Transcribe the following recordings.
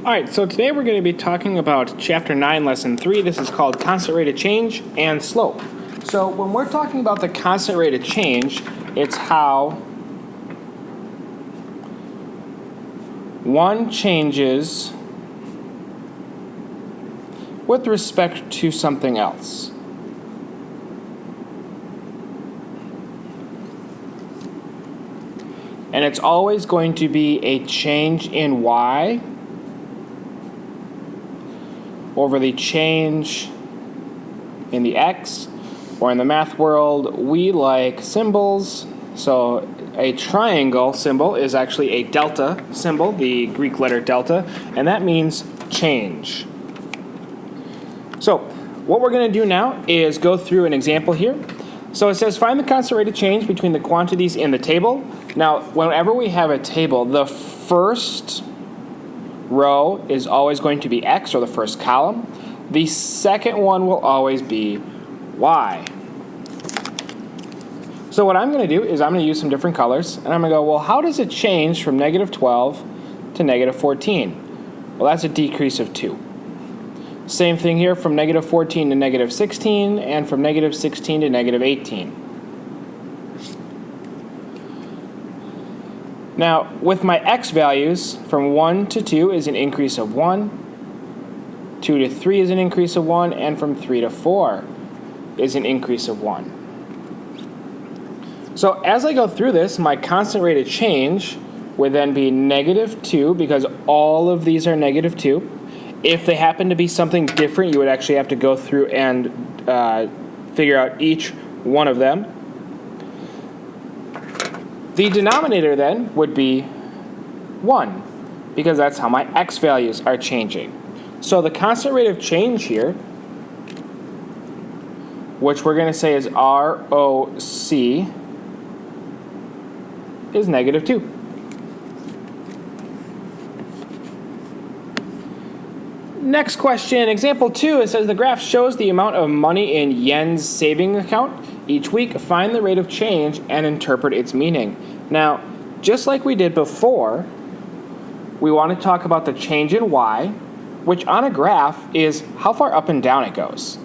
All right, so today we're going to be talking about Chapter 9, Lesson 3. This is called Constant Rate of Change and Slope. So when we're talking about the constant rate of change, it's how one changes with respect to something else. And it's always going to be a change in y over the change in the x, or in the math world, we like symbols. So a triangle symbol is actually a delta symbol, the Greek letter delta, and that means change. So what we're going to do now is go through an example here. So it says find the constant rate of change between the quantities in the table. Now, whenever we have a table, the first row is always going to be x, or the first column. The second one will always be y. So what I'm going to do is I'm going to use some different colors, and I'm going to go, well, how does it change from negative 12 to negative 14? Well, that's a decrease of 2. Same thing here from negative 14 to negative 16, and from negative 16 to negative 18. Now, with my x values, from 1 to 2 is an increase of 1, 2 to 3 is an increase of 1, and from 3 to 4 is an increase of 1. So as I go through this, my constant rate of change would then be negative 2, because all of these are negative 2. If they happen to be something different, you would actually have to go through and figure out each one of them. The denominator then would be 1, because that's how my x values are changing. So the constant rate of change here, which we're going to say is ROC, is negative 2. Next question, example 2, it says the graph shows the amount of money in Yen's saving account each week. Find the rate of change and interpret its meaning. Now, just like we did before, we want to talk about the change in y, which on a graph is how far up and down it goes.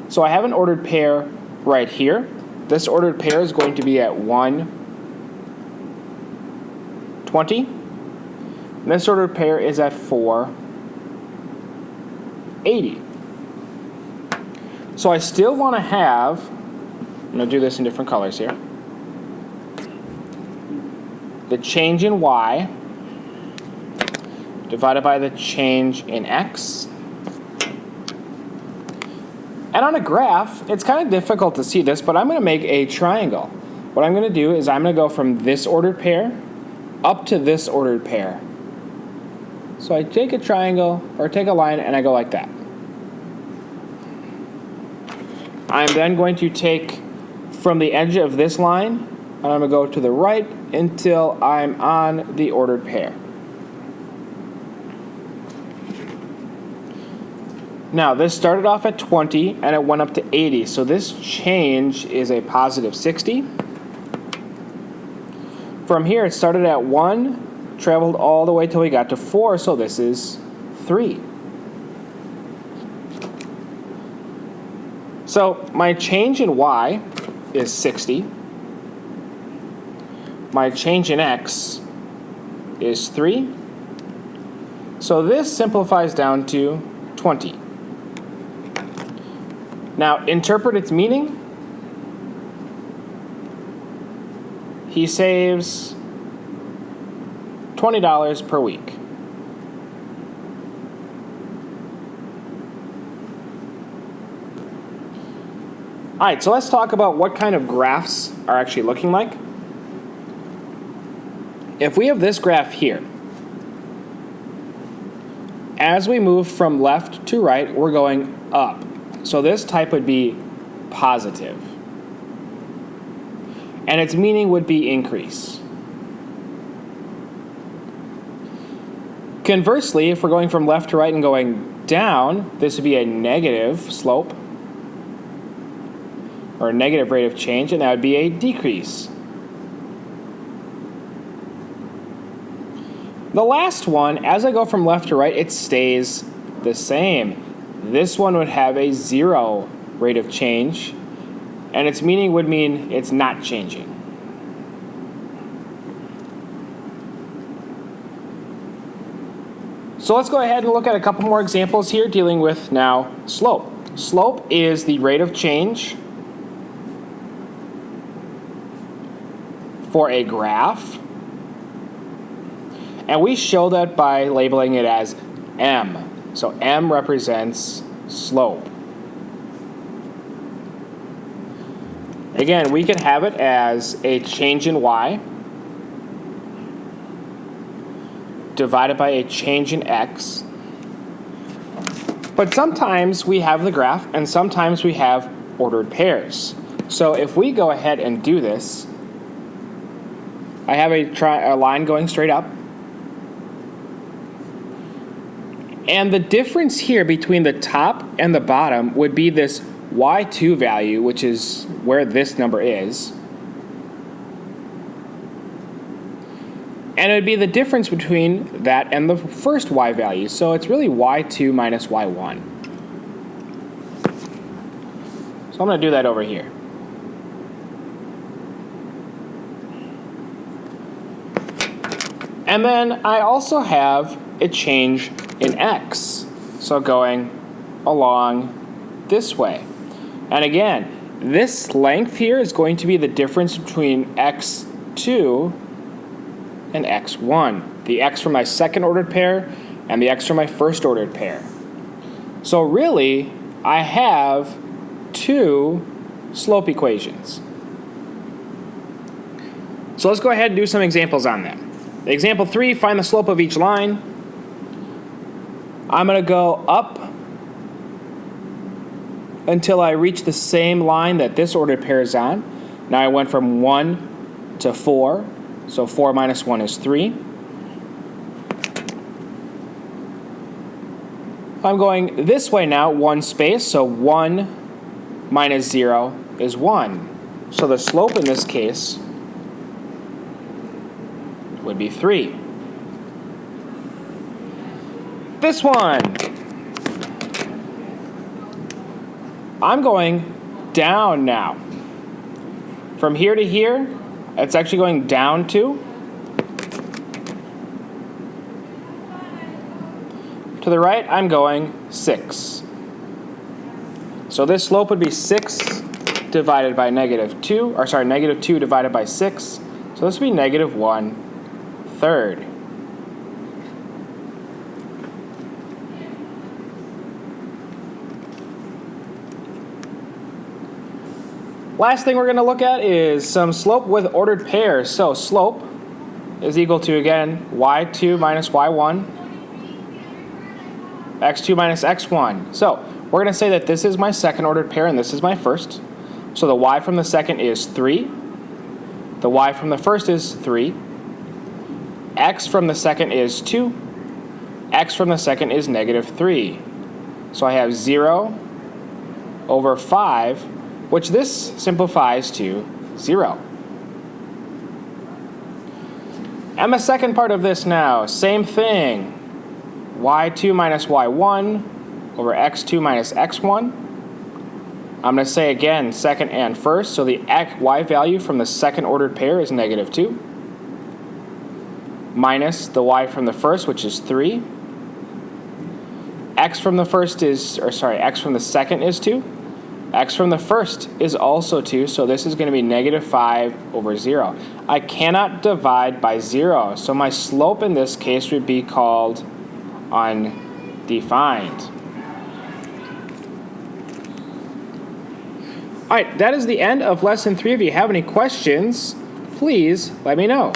So I have an ordered pair right here. This ordered pair is going to be at 120. And this ordered pair is at 480. So I still want to have, I'm going to do this in different colors here, the change in y divided by the change in x. And on a graph, it's kind of difficult to see this, but I'm going to make a triangle. What I'm going to do is I'm going to go from this ordered pair up to this ordered pair. So I take a triangle, or take a line, and I go like that. I'm then going to take from the edge of this line, and I'm going to go to the right until I'm on the ordered pair. Now, this started off at 20, and it went up to 80, so this change is a positive 60. From here, it started at 1, traveled all the way till we got to 4, so this is 3. So my change in y is 60. My change in x is 3. So this simplifies down to 20. Now, interpret its meaning. He saves $20 per week. All right, so let's talk about what kind of graphs are actually looking like. If we have this graph here, as we move from left to right, we're going up. So this type would be positive. And its meaning would be increase. Conversely, if we're going from left to right and going down, this would be a negative slope, or a negative rate of change, and that would be a decrease. The last one, as I go from left to right, it stays the same. This one would have a 0 rate of change, and its meaning would mean it's not changing. So let's go ahead and look at a couple more examples here dealing with now slope. Slope is the rate of change for a graph. And we show that by labeling it as M. So M represents slope. Again, we could have it as a change in Y divided by a change in X. But sometimes we have the graph and sometimes we have ordered pairs. So if we go ahead and do this, I have a line going straight up. And the difference here between the top and the bottom would be this y2 value, which is where this number is. And it would be the difference between that and the first y value. So it's really y2 minus y1. So I'm going to do that over here. And then I also have a change in x. So going along this way. And again, this length here is going to be the difference between x2 and x1. The x from my second ordered pair and the x from my first ordered pair. So really, I have two slope equations. So let's go ahead and do some examples on them. Example 3, find the slope of each line. I'm going to go up until I reach the same line that this ordered pair is on. Now I went from 1 to 4, so 4 minus 1 is 3. I'm going this way now, one space, so 1 minus 0 is 1. So the slope in this case would be 3. This one, I'm going down now. From here to here, it's actually going down 2. To the right, I'm going 6. So this slope would be 6 divided by negative 2, or sorry, negative 2 divided by 6. So this would be negative 1/3. Last thing we're going to look at is some slope with ordered pairs. So slope is equal to, again, y2 minus y1, x2 minus x1. So we're going to say that this is my second ordered pair and this is my first. So the y from the second is 3. The y from the first is 3. X from the second is 2. X from the second is negative 3. So I have 0 over 5, which this simplifies to 0. And the second part of this now, same thing. y2 minus y1 over x2 minus x1. I'm going to say again second and first, so the y value from the second ordered pair is negative 2. Minus the y from the first, which is 3. X from the second is 2. X from the first is also 2, so this is going to be negative 5 over 0. I cannot divide by 0, so my slope in this case would be called undefined. All right, that is the end of lesson 3. If you have any questions, please let me know.